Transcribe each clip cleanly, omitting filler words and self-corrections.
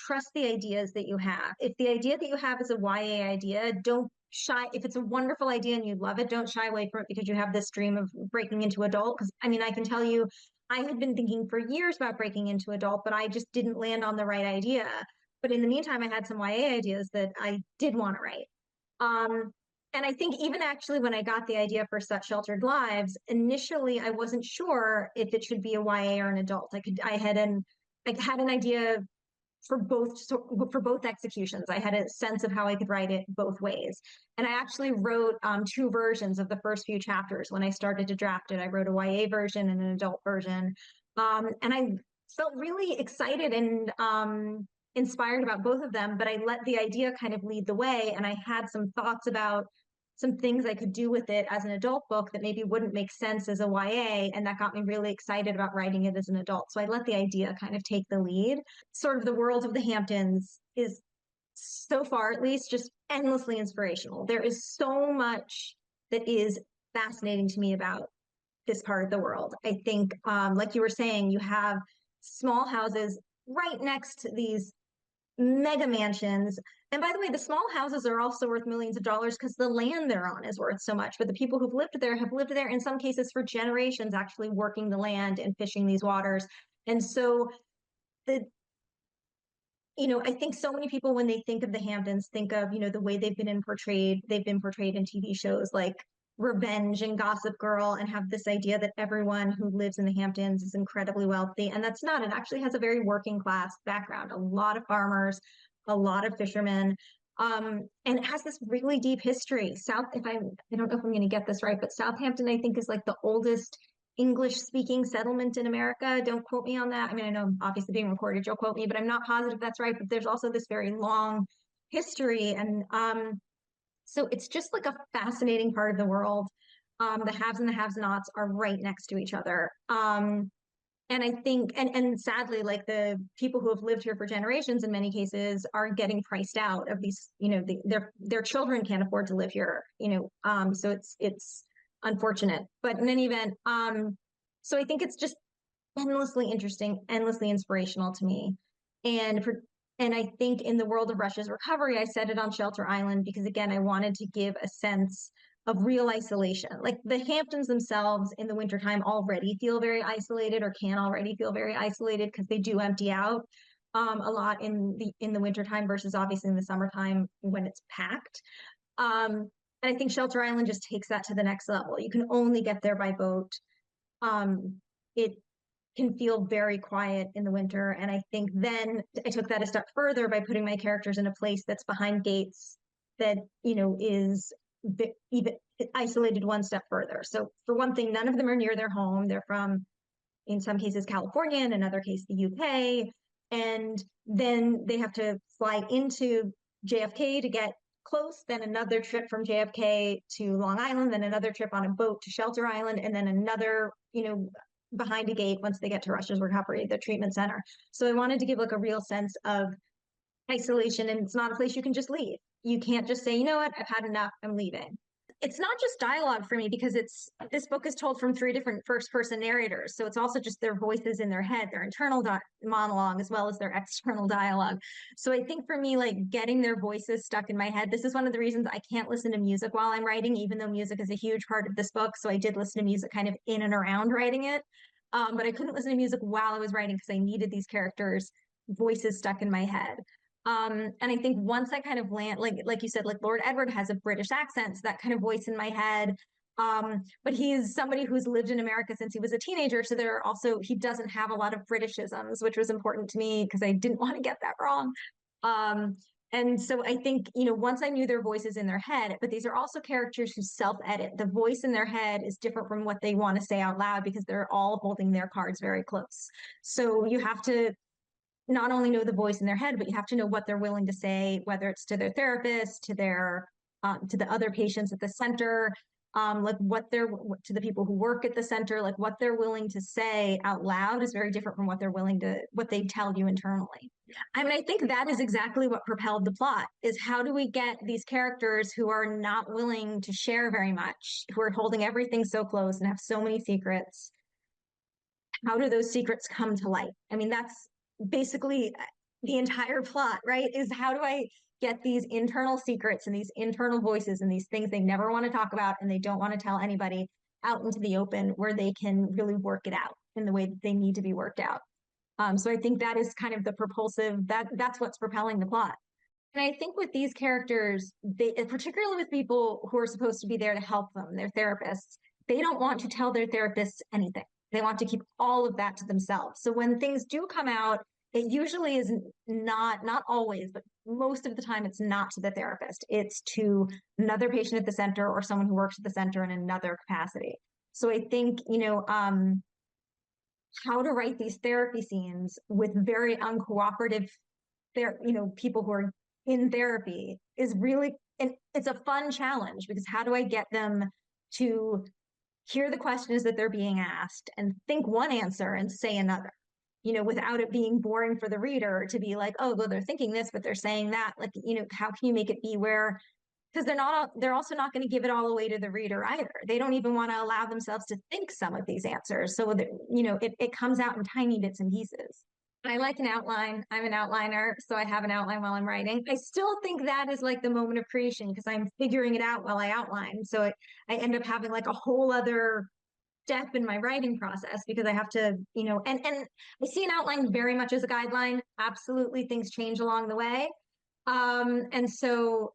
trust the ideas that you have. If the idea that you have is a YA idea, don't shy. If it's a wonderful idea and you love it, don't shy away from it because you have this dream of breaking into adult. Because I mean, I can tell you, I had been thinking for years about breaking into adult, but I just didn't land on the right idea. But in the meantime, I had some YA ideas that I did want to write. Um, and I think even actually when I got the idea for Such Sheltered Lives, initially I wasn't sure if it should be a YA or an adult. I had an idea for both executions. I had a sense of how I could write it both ways. And I actually wrote two versions of the first few chapters. When I started to draft it, I wrote a YA version and an adult version. And I felt really excited and inspired about both of them, but I let the idea kind of lead the way. And I had some thoughts about some things I could do with it as an adult book that maybe wouldn't make sense as a YA. And that got me really excited about writing it as an adult. So I let the idea kind of take the lead. Sort of the world of the Hamptons is, so far at least, just endlessly inspirational. There is so much that is fascinating to me about this part of the world. I think, like you were saying, you have small houses right next to these mega mansions. And by the way, the small houses are also worth millions of dollars because the land they're on is worth so much. But the people who've lived there have lived there in some cases for generations, actually working the land and fishing these waters. And so I think so many people, when they think of the Hamptons, think of, the way they've been portrayed in TV shows like Revenge and Gossip Girl, and have this idea that everyone who lives in the Hamptons is incredibly wealthy. And that's not. It actually has a very working class background, a lot of farmers, a lot of fishermen. And it has this really deep history. I don't know if I'm going to get this right, but Southampton, I think, is like the oldest English speaking settlement in America. Don't quote me on that. I mean, I know I'm obviously being recorded, you'll quote me, but I'm not positive that's right. But there's also this very long history. And so it's just like a fascinating part of the world. The haves and the have-nots are right next to each other. And I think, and sadly, like the people who have lived here for generations, in many cases, are getting priced out of these. Their children can't afford to live here. So it's unfortunate. But in any event, so I think it's just endlessly interesting, endlessly inspirational to me, and I think in the world of Russia's recovery, I set it on Shelter Island because, again, I wanted to give a sense of real isolation. Like the Hamptons themselves in the wintertime already feel very isolated, or can already feel very isolated, because they do empty out a lot in the wintertime versus obviously in the summertime when it's packed. And I think Shelter Island just takes that to the next level. You can only get there by boat. It can feel very quiet in the winter. And I think then I took that a step further by putting my characters in a place that's behind gates that, is even isolated one step further. So for one thing, none of them are near their home. They're from, in some cases, California, in another case, the UK. And then they have to fly into JFK to get close, then another trip from JFK to Long Island, then another trip on a boat to Shelter Island, and then another, behind a gate once they get to Russia's recovery, the treatment center. So I wanted to give like a real sense of isolation, and it's not a place you can just leave. You can't just say, you know what, I've had enough, I'm leaving. It's not just dialogue for me, because this book is told from three different first-person narrators. So it's also just their voices in their head, their internal monologue, as well as their external dialogue. So I think for me, like getting their voices stuck in my head, this is one of the reasons I can't listen to music while I'm writing, even though music is a huge part of this book. So I did listen to music kind of in and around writing it. But I couldn't listen to music while I was writing because I needed these characters' voices stuck in my head. And I think once I kind of land, like you said, like Lord Edward has a British accent, so that kind of voice in my head. But he's somebody who's lived in America since he was a teenager. So he doesn't have a lot of Britishisms, which was important to me because I didn't want to get that wrong. And so I think, once I knew their voices in their head, but these are also characters who self-edit. The voice in their head is different from what they want to say out loud because they're all holding their cards very close. So you have to not only know the voice in their head, but you have to know what they're willing to say, whether it's to their therapist, to the other patients at the center, to the people who work at the center, like what they're willing to say out loud is very different from what they tell you internally. I mean, I think that is exactly what propelled the plot, is how do we get these characters who are not willing to share very much, who are holding everything so close and have so many secrets? How do those secrets come to light? I mean, that's basically, the entire plot, right? Is how do I get these internal secrets and these internal voices and these things they never want to talk about and they don't want to tell anybody out into the open where they can really work it out in the way that they need to be worked out. So I think that is kind of the propulsive, that's what's propelling the plot. And I think with these characters, they, particularly with people who are supposed to be there to help them, their therapists, they don't want to tell their therapists anything. They want to keep all of that to themselves. So when things do come out, it usually is not always, but most of the time it's not to the therapist. It's to another patient at the center or someone who works at the center in another capacity. So I think, how to write these therapy scenes with very uncooperative people who are in therapy is really, and it's a fun challenge because how do I get them to hear the questions that they're being asked and think one answer and say another, without it being boring for the reader to be like, oh, well, they're thinking this, but they're saying that. Like, how can you make it be where, because they're also not going to give it all away to the reader either. They don't even want to allow themselves to think some of these answers. So that, it comes out in tiny bits and pieces. I like an outline. I'm an outliner, so I have an outline while I'm writing. I still think that is like the moment of creation because I'm figuring it out while I outline. So I end up having like a whole other step in my writing process because I have to, and I see an outline very much as a guideline. Absolutely, things change along the way. And so,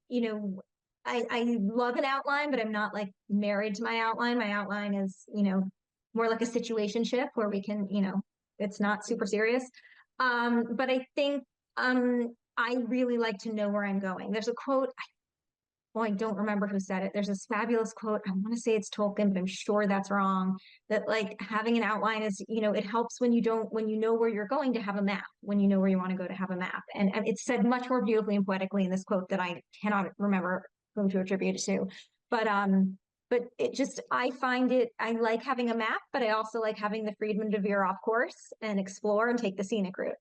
I love an outline, but I'm not like married to my outline. My outline is, more like a situationship where we can, it's not super serious. But I think I really like to know where I'm going. There's a quote, well, I don't remember who said it. There's this fabulous quote. I want to say it's Tolkien, but I'm sure that's wrong. That like having an outline is, it helps when when you know where you're going to have a map, when you know where you want to go to have a map. And it's said much more beautifully and poetically in this quote that I cannot remember whom to attribute it to. But it just, I find it, I like having a map, but I also like having the freedom to veer off course and explore and take the scenic route.